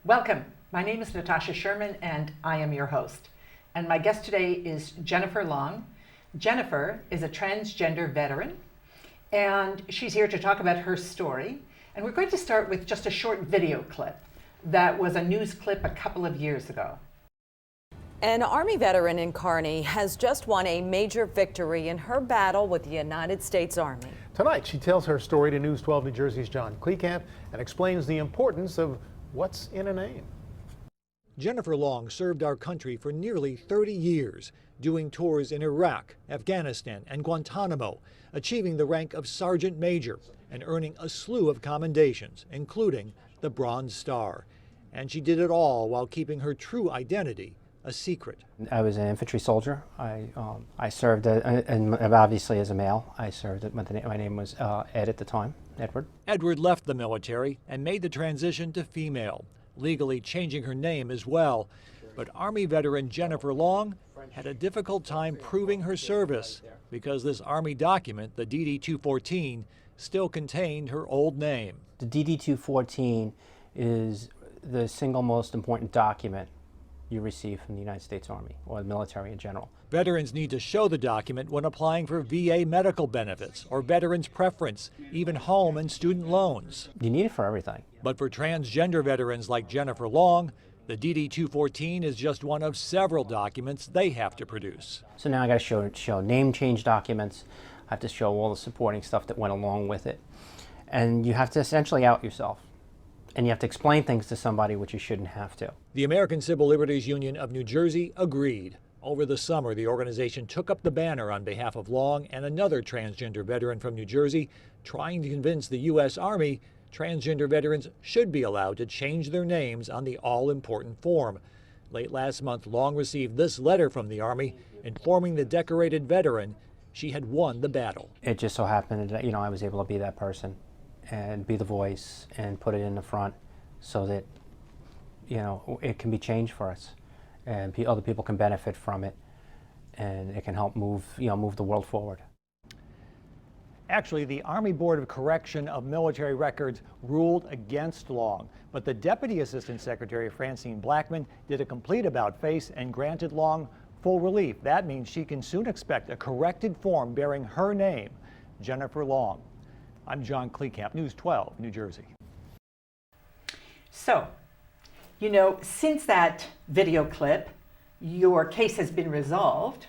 Welcome. My name is Natasha Sherman and I am your host. And my guest today is Jennifer Long. Jennifer is a transgender veteran and she's here to talk about her story. And we're going to start with just a short video clip that was a news clip a couple of years ago. An Army veteran in Kearney has just won a major victory in her battle with the United States Army. Tonight, she tells her story to News 12 New Jersey's John Kleekamp and explains the importance of what's in a name. Jennifer Long served our country for nearly 30 years, doing tours in Iraq, Afghanistan, and Guantanamo, achieving the rank of Sergeant Major and earning a slew of commendations, including the Bronze Star. And she did it all while keeping her true identity a secret. I was an infantry soldier. I served, and obviously as a male, I served, my name was Ed at the time, Edward. Edward left the military and made the transition to female, legally changing her name as well. But Army veteran Jennifer Long had a difficult time proving her service because this Army document, the DD-214, still contained her old name. The DD-214 is the single most important document you receive from the United States Army or the military in general. Veterans need to show the document when applying for VA medical benefits or veterans preference, even home and student loans. You need it for everything. But for transgender veterans like Jennifer Long, the DD-214 is just one of several documents they have to produce. So now I got to show name change documents. I have to show all the supporting stuff that went along with it. And you have to essentially out yourself. And you have to explain things to somebody which you shouldn't have to. The American Civil Liberties Union of New Jersey agreed. Over the summer, the organization took up the banner on behalf of Long and another transgender veteran from New Jersey, trying to convince the U.S. Army transgender veterans should be allowed to change their names on the all-important form. Late last month, Long received this letter from the Army informing the decorated veteran she had won the battle. It just so happened that, I was able to be that person and be the voice and put it in the front so that, it can be changed for us and other people can benefit from it and it can help move the world forward. Actually, the Army Board of Correction of Military Records ruled against Long, but the Deputy Assistant Secretary Francine Blackman did a complete about-face and granted Long full relief. That means she can soon expect a corrected form bearing her name, Jennifer Long. I'm John Kleekamp, News 12, New Jersey. So, since that video clip, your case has been resolved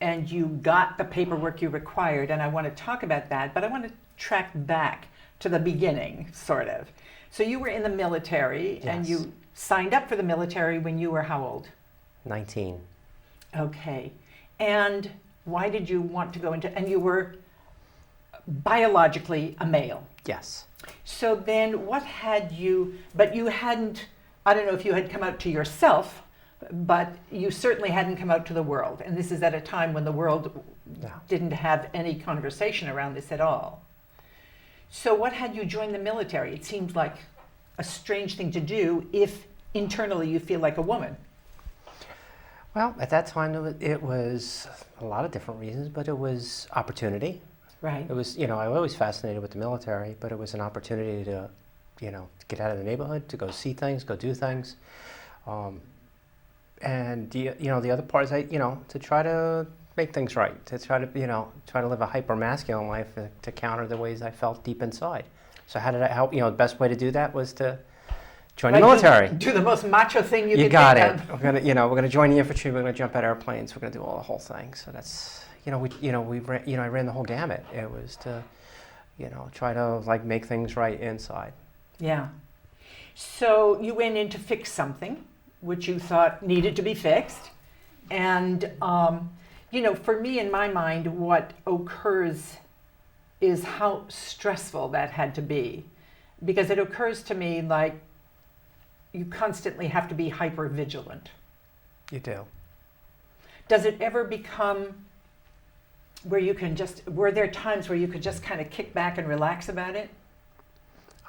and you got the paperwork you required, and I want to talk about that, but I want to track back to the beginning, sort of. So you were in the military. Yes. And you signed up for the military when you were how old? 19. Okay. And why did you want to go into, and you were biologically a male. Yes. So then what had you, but you hadn't, I don't know if you had come out to yourself, but you certainly hadn't come out to the world. And this is at a time when the world didn't have any conversation around this at all. So what had you join the military? It seemed like a strange thing to do if internally you feel like a woman. Well, at that time it was a lot of different reasons, but it was opportunity. Right. It was, I was always fascinated with the military, but it was an opportunity to, to get out of the neighborhood, to go see things, go do things. And the other part is, to try to make things right, to try to live a hyper-masculine life to counter the ways I felt deep inside. So how did I help? The best way to do that was to join the military. Do the most macho thing you could think got it. of. We're gonna join the infantry. We're gonna jump out airplanes. We're gonna do all the whole thing. So that's, I ran the whole gamut. It was to, try to make things right inside. Yeah. So you went in to fix something, which you thought needed to be fixed. And, for me, in my mind, what occurs is how stressful that had to be. Because it occurs to me like you constantly have to be hyper vigilant. You do. Does it ever become where you can were there times where you could just kind of kick back and relax about it?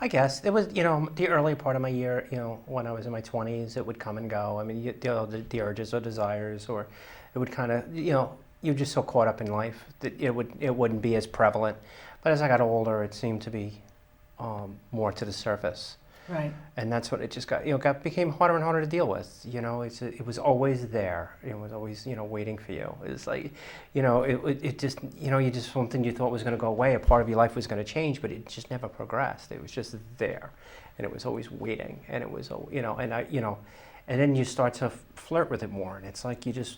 I guess it was, the early part of my year, when I was in my 20s, it would come and go. I mean, the urges or desires, or it would kind of, you're just so caught up in life that it wouldn't be as prevalent. But as I got older, it seemed to be more to the surface. Right. And that's what it just got, became harder and harder to deal with. It was always there. It was always, waiting for you. It was like, it just, you just something you thought was going to go away. A part of your life was going to change, but it just never progressed. It was just there, and it was always waiting. And it was, and then you start to flirt with it more, and it's like it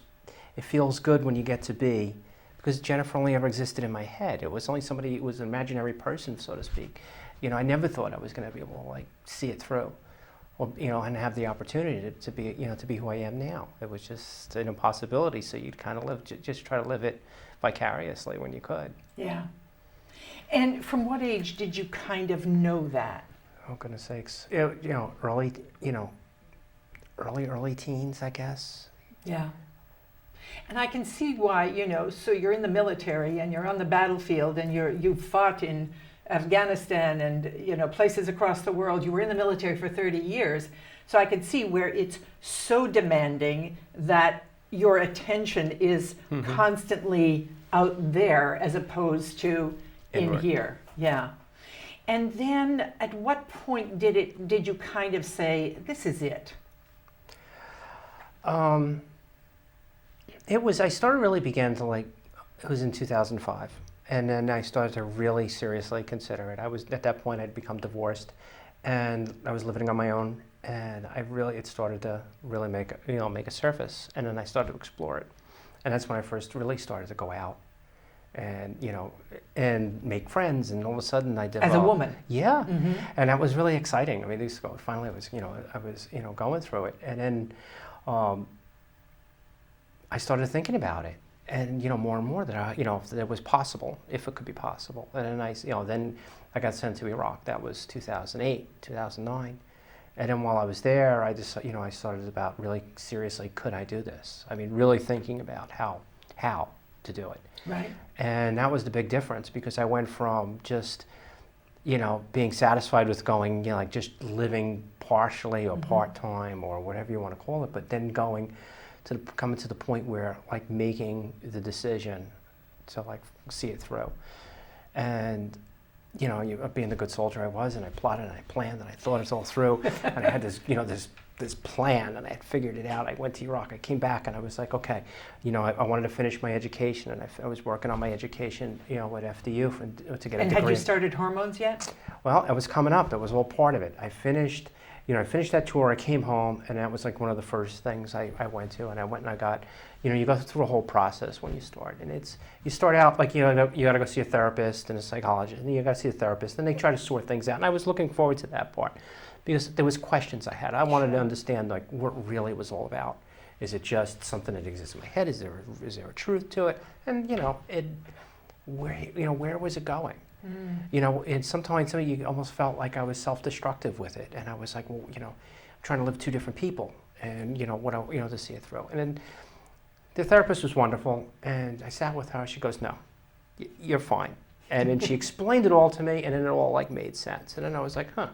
feels good when you get to be, because Jennifer only ever existed in my head. It was only somebody, it was an imaginary person, so to speak. I never thought I was going to be able to see it through, or and have the opportunity to be to be who I am now. It was just an impossibility. So you'd kind of just try to live it vicariously when you could. Yeah. And from what age did you kind of know that? Oh goodness sakes, early teens, I guess. Yeah. And I can see why, so you're in the military and you're on the battlefield and you've fought in Afghanistan and places across the world. You were in the military for 30 years. So I can see where it's so demanding that your attention is constantly out there as opposed to in here. Yeah. And then at what point did you kind of say, this is it? I started really began to it was in 2005. And then I started to really seriously consider it. At that point, I'd become divorced, and I was living on my own. And it started to really make a surface. And then I started to explore it, and that's when I first really started to go out, and and make friends. And all of a sudden, I developed. As a woman. Yeah, and that was really exciting. I mean, finally, I was going through it, and then I started thinking about it. And more and more that if it was possible, if it could be possible. And then then I got sent to Iraq. That was 2008, 2009. And then while I was there, I just I started about really seriously, could I do this? I mean, really thinking about how to do it. Right. And that was the big difference, because I went from just being satisfied with going just living partially or part-time or whatever you want to call it, but then coming to the point where making the decision to see it through. And being the good soldier I was, and I plotted and I planned and I thought it all through, and I had this this plan, and I had figured it out. I went to Iraq, I came back, and I was like, okay, I wanted to finish my education, and I was working on my education at FDU to get a degree. And had you started hormones yet? Well, it was coming up. That was all part of it. I finished that tour, I came home, and that was one of the first things I went to, and I went and I got, you go through a whole process when you start, and you start out you got to go see a therapist and a psychologist, and then you got to see a therapist, and they try to sort things out, and I was looking forward to that part, because there was questions I had. I wanted to understand what really it was all about. Is it just something that exists in my head? Is there a truth to it? And where was it going? And sometimes you almost felt like I was self-destructive with it, and I was like, well, trying to live two different people, and to see it through. And then the therapist was wonderful, and I sat with her. She goes, "No, you're fine." And then she explained it all to me, and then it all made sense. And then I was like, "Huh."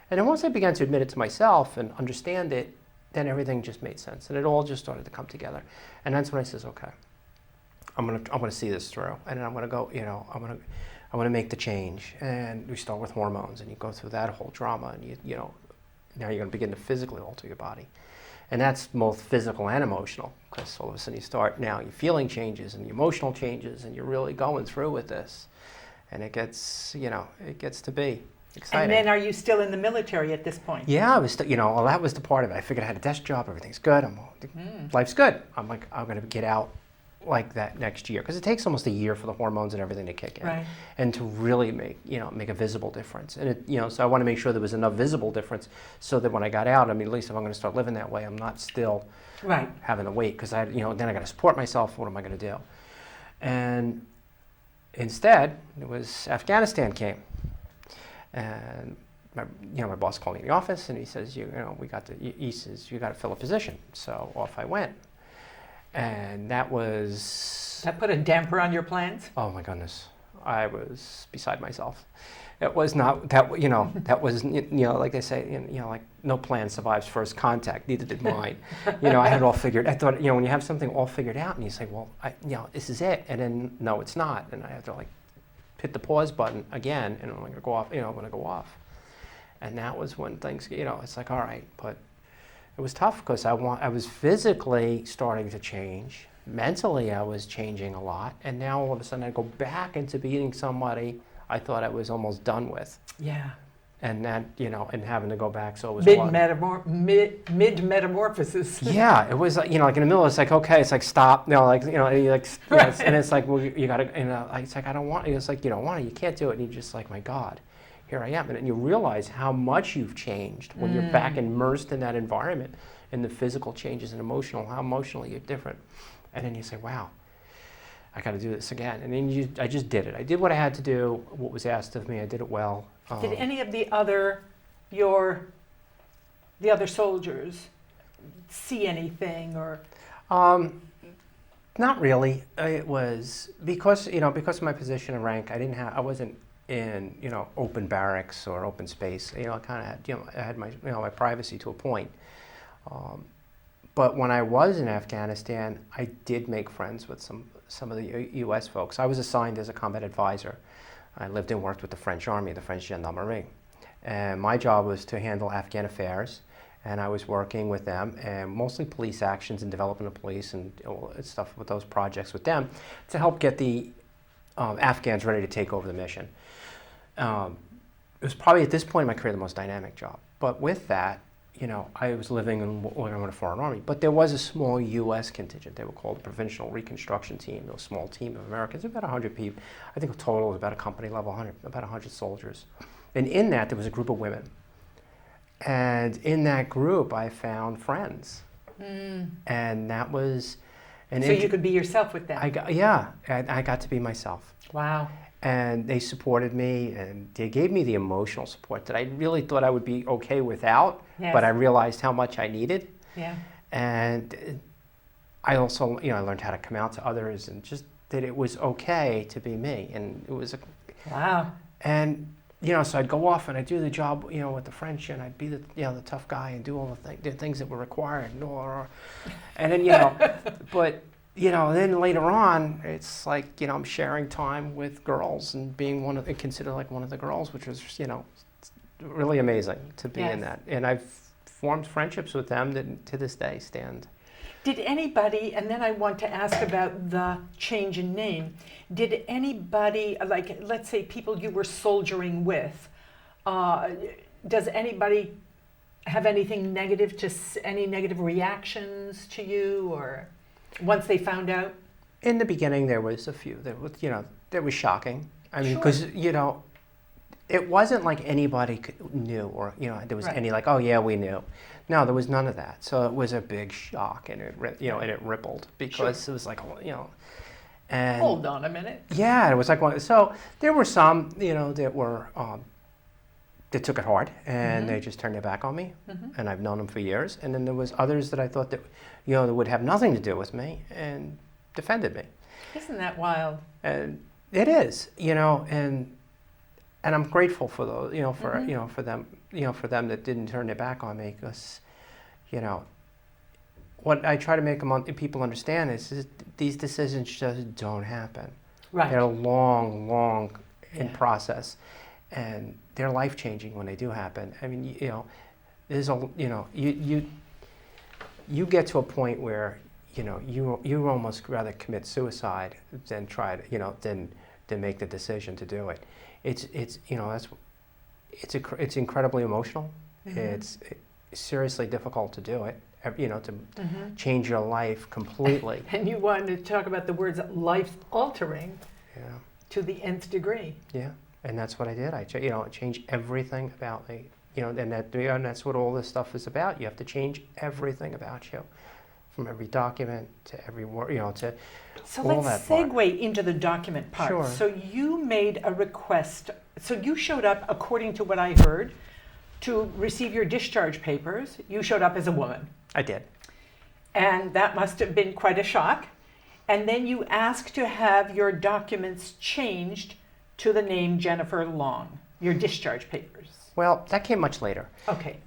And then once I began to admit it to myself and understand it, then everything just made sense, and it all just started to come together. And that's when I says, "Okay, I'm gonna see this through, and then I'm gonna go. I want to make the change." And we start with hormones, and you go through that whole drama, and now you're going to begin to physically alter your body. And that's both physical and emotional, because all of a sudden your feeling changes and the emotional changes, and you're really going through with this. And it gets to be exciting. And then are you still in the military at this point? Yeah, I was well, that was the part of it. I figured I had a desk job, everything's good, life's good. I'm going to get out that next year, because it takes almost a year for the hormones and everything to kick in, right, and to really make a visible difference. And so I want to make sure there was enough visible difference so that when I got out, at least if I'm going to start living that way, I'm not still having to wait, because then I got to support myself. What am I going to do? And instead, it was Afghanistan came, and my boss called me in the office, and he says, he says, you got to fill a position. So off I went. And that put a damper on your plans? Oh my goodness, I was beside myself. It was not that that was like they say, no plan survives first contact. Neither did mine. I had it all figured. I thought when you have something all figured out and you say, well, this is it, and then no, it's not, and I have to hit the pause button again, and I'm going to go off. I'm going to go off. And that was when things, it's like, all right, but it was tough because I was physically starting to change. Mentally, I was changing a lot. And now all of a sudden I go back into being somebody I thought I was almost done with. Yeah. And that, and having to go back, so it was mid-metamorphosis. Yeah, it was like, like in the middle, it's like, okay, it's like, stop, and it's like, well, you gotta, it's like, I don't want, it's like, you don't want it, you can't do it, and you're just like, my God, here I am. And you realize how much you've changed when you're back immersed in that environment, and the physical changes and how emotionally you're different. And then you say, wow, I gotta do this again. And then I just did it. I did what I had to do, what was asked of me, I did it well. Did any of the other soldiers see anything or? Not really. It was because of my position and rank. I wasn't in open barracks or open space. I kind of had I had my my privacy to a point. But when I was in Afghanistan, I did make friends with some of the U.S. folks. I was assigned as a combat advisor. I lived and worked with the French Army, the French Gendarmerie. And my job was to handle Afghan affairs, and I was working with them, and mostly police actions and development of police and stuff with those projects with them to help get the Afghans ready to take over the mission. It was probably at this point in my career the most dynamic job. But with that, I was living in a foreign army, but there was a small U.S. contingent. They were called the Provincial Reconstruction Team, a small team of Americans, about 100 people. I think the total was about a company level, about 100 soldiers. And in that, there was a group of women. And in that group, I found friends. And that was... So you could be yourself with them? I got to be myself. Wow. And they supported me, and they gave me the emotional support that I really thought I would be okay without, but I realized how much I needed. Yeah. And I also, I learned how to come out to others, and just that it was okay to be me, and it was wow. And so I'd go off and I'd do the job, with the French, and I'd be the the tough guy and do all the things that were required, and then but. Then later on, it's like, I'm sharing time with girls and being considered like one of the girls, which was, really amazing to be in that. And I've formed friendships with them that to this day stand. Did anybody, and then I want to ask about the change in name, did anybody, like, let's say people you were soldiering with, does anybody have anything negative any negative reactions to you, or? Once they found out? In the beginning, there was a few. That was shocking. I mean, because, it wasn't like anybody knew or, there was any like, oh, yeah, we knew. No, there was none of that. So it was a big shock, and it rippled because it was like, and hold on a minute. Yeah, it was like so there were some, that were, that took it hard, and they just turned their back on me, and I've known them for years. And then there was others that I thought that, that would have nothing to do with me and defended me. Isn't that wild? And it is, and I'm grateful for those, for them, for them that didn't turn their back on me, because, what I try to make people understand is these decisions just don't happen. Right. They're long in process. And they're life-changing when they do happen. I mean, there's you get to a point where, you almost rather commit suicide than try to, than make the decision to do it. It's incredibly emotional. It's seriously difficult to do it. To change your life completely. And you wanted to talk about the words life-altering to the nth degree. Yeah. And that's what I did. I changed everything about me. And that's what all this stuff is about. You have to change everything about you, from every document to every word, to so all let's that segue into the document part. Sure. So you made a request. So you showed up, according to what I heard, to receive your discharge papers. You showed up as a woman. I did. And that must have been quite a shock. And then you asked to have your documents changed to the name Jennifer Long, your discharge papers. Well, that came much later. Okay.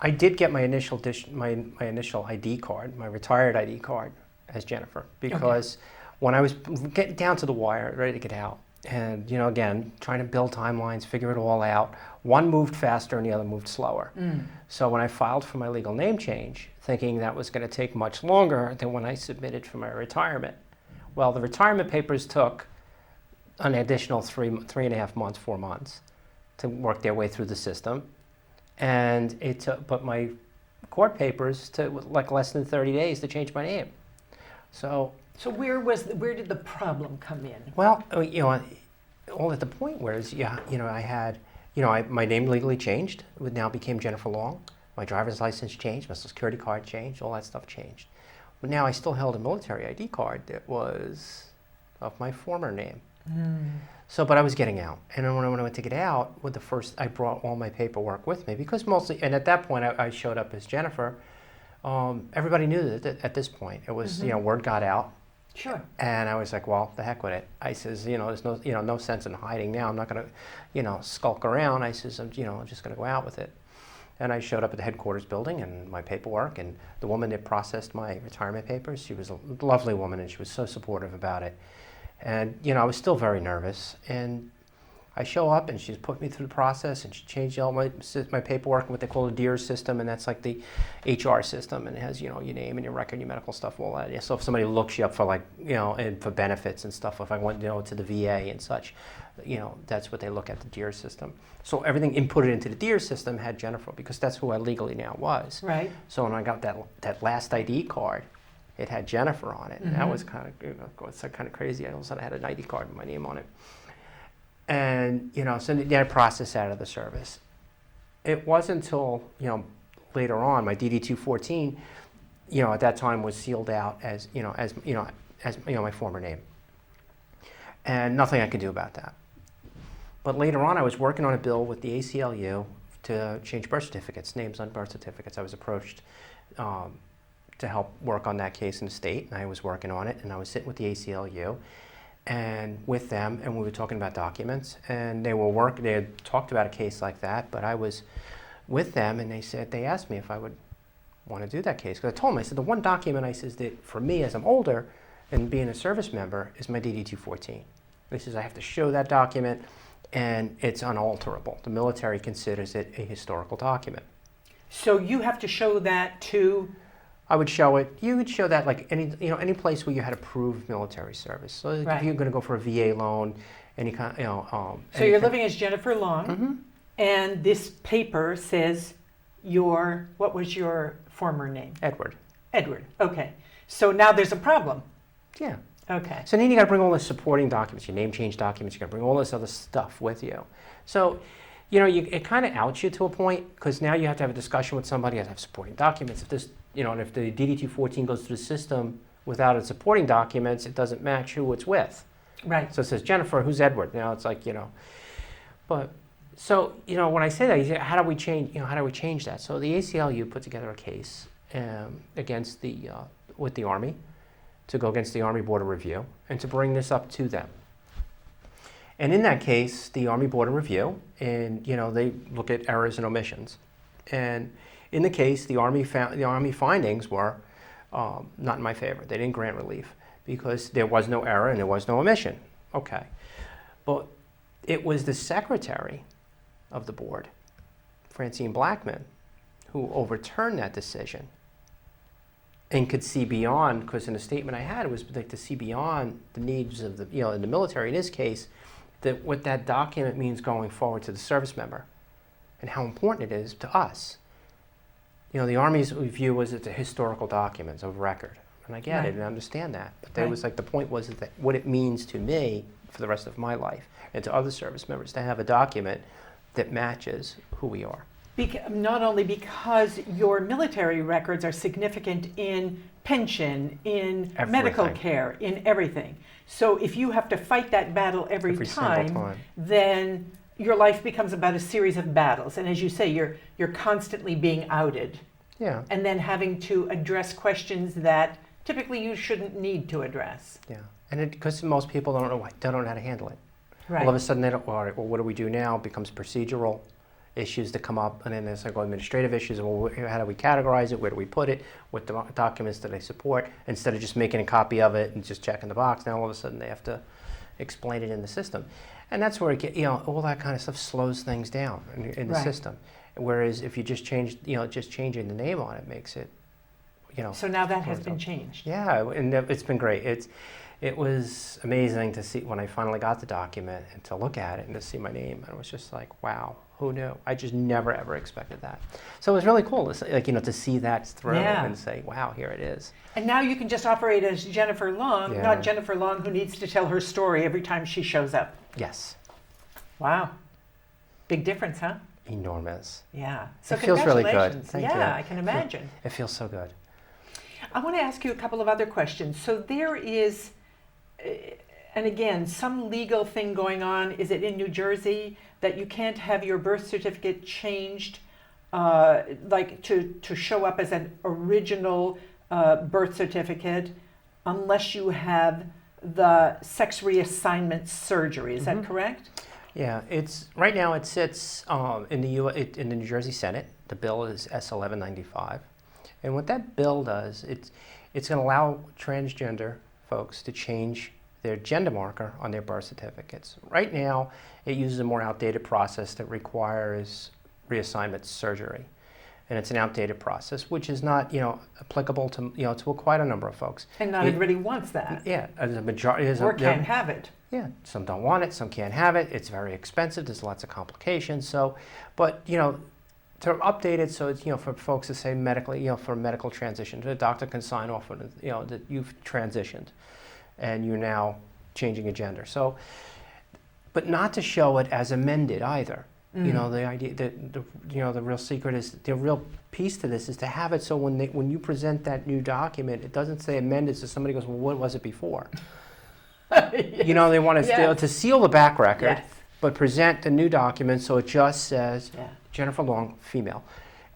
I did get my initial my initial ID card, my retired ID card, as Jennifer, because when I was getting down to the wire, ready to get out, And, again, trying to build timelines, figure it all out. One moved faster and the other moved slower. So when I filed for my legal name change, thinking that was going to take much longer than when I submitted for my retirement. Well, the retirement papers took an additional 3.5 months, 4 months to work their way through the system. And it took, but my court papers took like less than 30 days to change my name. So where did the problem come in? Well, all at the point where I had, my name legally changed. It now became Jennifer Long. My driver's license changed. My social security card changed. All that stuff changed. But now I still held a military ID card that was of my former name. So, but I was getting out. And then when I went to get out, I brought all my paperwork with me because mostly, and at that point I showed up as Jennifer. Everybody knew that at this point. It was, word got out. Sure. And I was like, well, the heck with it. I says, there's no, no sense in hiding now. I'm not going to, skulk around. I says, I'm just going to go out with it. And I showed up at the headquarters building and my paperwork, and the woman that processed my retirement papers, she was a lovely woman and she was so supportive about it. And, I was still very nervous. And I show up and she's put me through the process and she changed all my paperwork, what they call the DEER system, and that's like the HR system, and it has, your name and your record, your medical stuff, all that. So if somebody looks you up for like, and for benefits and stuff, if I went, to the VA and such, that's what they look at, the DEER system. So everything inputted into the DEER system had Jennifer, because that's who I legally now was. Right. So when I got that last ID card, it had Jennifer on it, and that was kind of crazy. I also had an ID card with my name on it. And, so then I processed out of the service. It wasn't until, later on, my DD-214, at that time was sealed out as my former name. And nothing I could do about that. But later on, I was working on a bill with the ACLU to change birth certificates, names on birth certificates. I was approached to help work on that case in the state, and I was working on it, and I was sitting with the ACLU. And with them, and we were talking about documents, and they had talked about a case like that, but I was with them, and they asked me if I would want to do that case. Because I told them, I said, the one document, I says, that for me as I'm older and being a service member is my DD-214. They says, I have to show that document, and it's unalterable. The military considers it a historical document. So you have to show that to... I would show it. You would show that like any place where you had approved military service. So if you're going to go for a VA loan, any kind, So you're living as Jennifer Long, and this paper says what was your former name? Edward. Edward. Okay. So now there's a problem. Yeah. Okay. So then you got to bring all the supporting documents, your name change documents. You got to bring all this other stuff with you. So. It kind of outs you to a point, because now you have to have a discussion with somebody. You have to have supporting documents. If this, and if the DD-214 goes through the system without its supporting documents, it doesn't match who it's with. Right. So it says, Jennifer, who's Edward? Now it's like, But, so, when I say that, you say, how do we change that? So the ACLU put together a case against with the Army, to go against the Army Board of Review, and to bring this up to them. And in that case, the Army Board of Review, and they look at errors and omissions. And in the case, the Army findings were not in my favor. They didn't grant relief because there was no error and there was no omission. Okay, but it was the secretary of the board, Francine Blackman, who overturned that decision and could see beyond. Because in the statement I had, it was like to see beyond the needs of in the military. In this case, that what that document means going forward to the service member and how important it is to us. The Army's view was it's a historical document of record. And I get it and I understand that. But there was like, the point was that what it means to me for the rest of my life and to other service members to have a document that matches who we are. Not only because your military records are significant in pension, in medical care, in everything. So if you have to fight that battle every time, then your life becomes about a series of battles. And as you say, you're constantly being outed. Yeah. And then having to address questions that typically you shouldn't need to address. Yeah. And because most people don't know how to handle it. Right. All of a sudden, they don't, all right, well, what do we do now? It becomes procedural issues that come up, and then there's like administrative issues. Well, how do we categorize it? Where do we put it? What documents do they support? Instead of just making a copy of it and just checking the box, now all of a sudden they have to, explain it in the system. And that's where it get, all that kind of stuff slows things down in the Right. system. Whereas if you just change, just changing the name on it makes it, So now that has slows been down. changed. Yeah, and it's been great. It was amazing to see when I finally got the document and to look at it and to see my name. And it was just like, wow, who knew? I just never ever expected that. So it was really cool to see that through Yeah. and say, wow, here it is. And now you can just operate as Jennifer Long, Yeah. not Jennifer Long who needs to tell her story every time she shows up. Yes, Wow. Big difference, huh? enormous. Yeah. So It feels really good. congratulations. Thank yeah, you. I can imagine. It feels so good. I want to ask you a couple of other questions. So there is, and again, some legal thing going on. Is it in New Jersey that you can't have your birth certificate changed, like to show up as an original birth certificate, unless you have the sex reassignment surgery? Is that correct? Yeah, right now it sits in the New Jersey Senate. The bill is S1195, and what that bill does, it's going to allow transgender folks to change their gender marker on their birth certificates. Right now, it uses a more outdated process that requires reassignment surgery, and it's an outdated process, which is not applicable to to quite a number of folks. And not everybody wants that. Yeah, as a majority, Or can't have it. yeah, some don't want it, some can't have it. It's very expensive. There's lots of complications. So, but to update it so it's for folks to say medically, for medical transition, the doctor can sign off on it, that you've transitioned, and you're now changing your gender. So, but not to show it as amended either. The idea that the real secret is the real piece to this is to have it so when you present that new document, it doesn't say amended. So somebody goes, well, what was it before? Yes. They want to Yes. to seal the back record, Yes. but present the new document so it just says Yeah. Jennifer Long, female.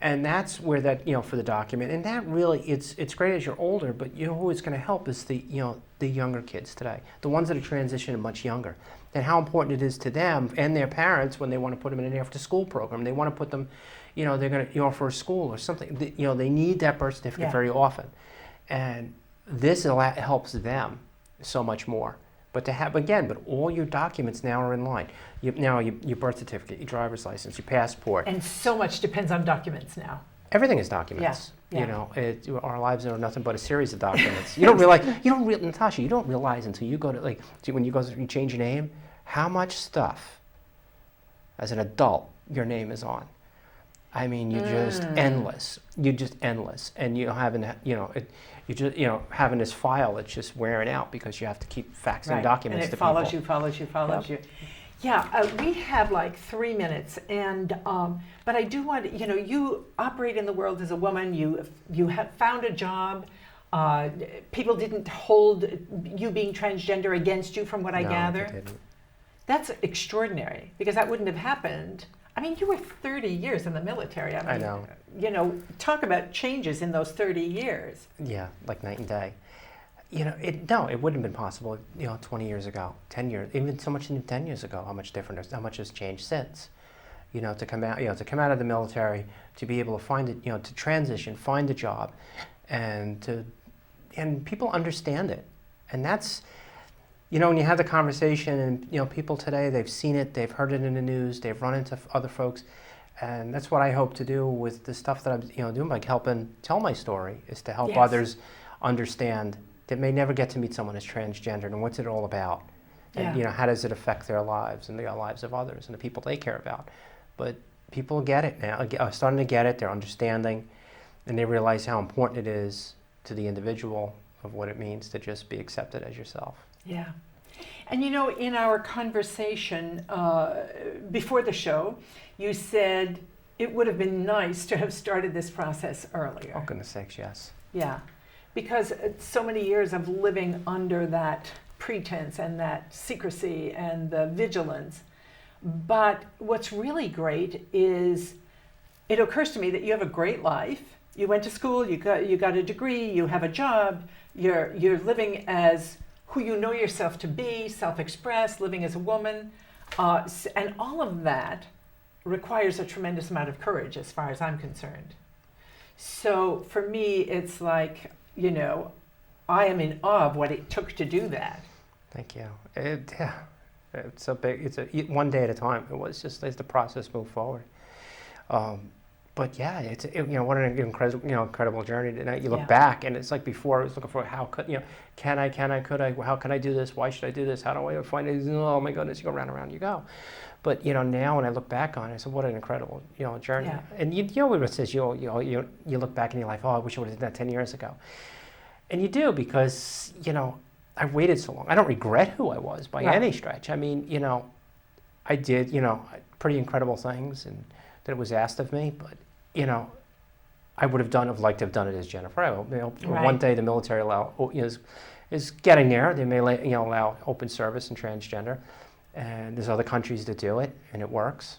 And that's where that, for the document. And that really, it's great as you're older, but who it's going to help is the younger kids today, the ones that are transitioning much younger, and how important it is to them and their parents when they want to put them in an after-school program. They want to put them, they're going to, for a school or something. They need that birth certificate Yeah. very often. And this helps them so much more. But to have, again, but all your documents now are in line. Your birth certificate, your driver's license, your passport. And so much depends on documents now. Everything is documents. Yeah. Our lives are nothing but a series of documents. Natasha, you don't realize until you go to, when you change your name, how much stuff, as an adult, your name is on. I mean, you're just endless. You're just endless. And having this file that's just wearing out because you have to keep faxing Right. documents And to it follows people. follows you. Yeah, we have like 3 minutes, and but I do want you operate in the world as a woman. You have found a job. People didn't hold you being transgender against you, from what I No, gather. they didn't. That's extraordinary, because that wouldn't have happened. I mean, you were 30 years in the military. I know. Talk about changes in those 30 years. Yeah, like night and day. It wouldn't have been possible, 20 years ago, 10 years, even so much in 10 years ago, how much has changed since. To come out of the military, to be able to find it, to transition, find a job, and people understand it. And that's, when you have the conversation and, people today, they've seen it, they've heard it in the news, they've run into other folks. And that's what I hope to do with the stuff that I'm doing by helping tell my story, is to help Yes. others understand that may never get to meet someone as transgender and what's it all about. And Yeah. how does it affect their lives and the lives of others and the people they care about. But people get it now, are starting to get it, they're understanding, and they realize how important it is to the individual of what it means to just be accepted as yourself. Yeah. And in our conversation before the show, you said it would have been nice to have started this process earlier. Oh, goodness sakes, yes. Yeah. Because so many years of living under that pretense and that secrecy and the vigilance. But what's really great is, it occurs to me that you have a great life. You went to school, you got a degree, you have a job, you're living as who you know yourself to be, self-expressed, living as a woman, and all of that requires a tremendous amount of courage, as far as I'm concerned. So for me, it's like, I am in awe of what it took to do that. Thank you. Yeah, it's a big. It's a one day at a time. It was just as the process moved forward. But yeah, what an incredible journey. And you look back, and it's like before I was looking for how could can I, could I, how can I do this? Why should I do this? How do I find it? Oh my goodness, you go round and round you go. But now when I look back on it, I said, what an incredible journey. Yeah. And you know what it says, you look back and you're like, oh, I wish I would have done that 10 years ago. And you do, because I waited so long. I don't regret who I was by any stretch. I mean, I did pretty incredible things and that was asked of me, but I would have liked to have done it as Jennifer. One day the military is getting there. They may allow open service and transgender, and there's other countries that do it, and it works.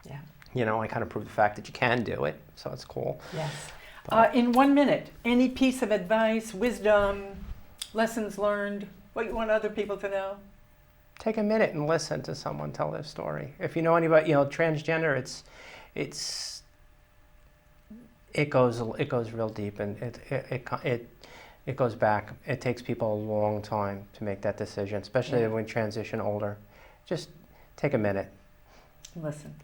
Yeah. I kind of proved the fact that you can do it, so it's cool. Yes. In 1 minute, any piece of advice, wisdom, lessons learned, what you want other people to know? Take a minute and listen to someone tell their story. If you know anybody, transgender, it goes real deep, and it goes back. It takes people a long time to make that decision, especially when you transition older. Just take a minute.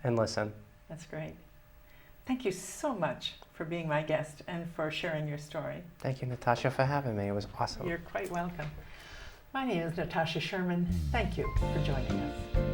And listen. That's great. Thank you so much for being my guest and for sharing your story. Thank you, Natasha, for having me. It was awesome. You're quite welcome. My name is Natasha Sherman. Thank you for joining us.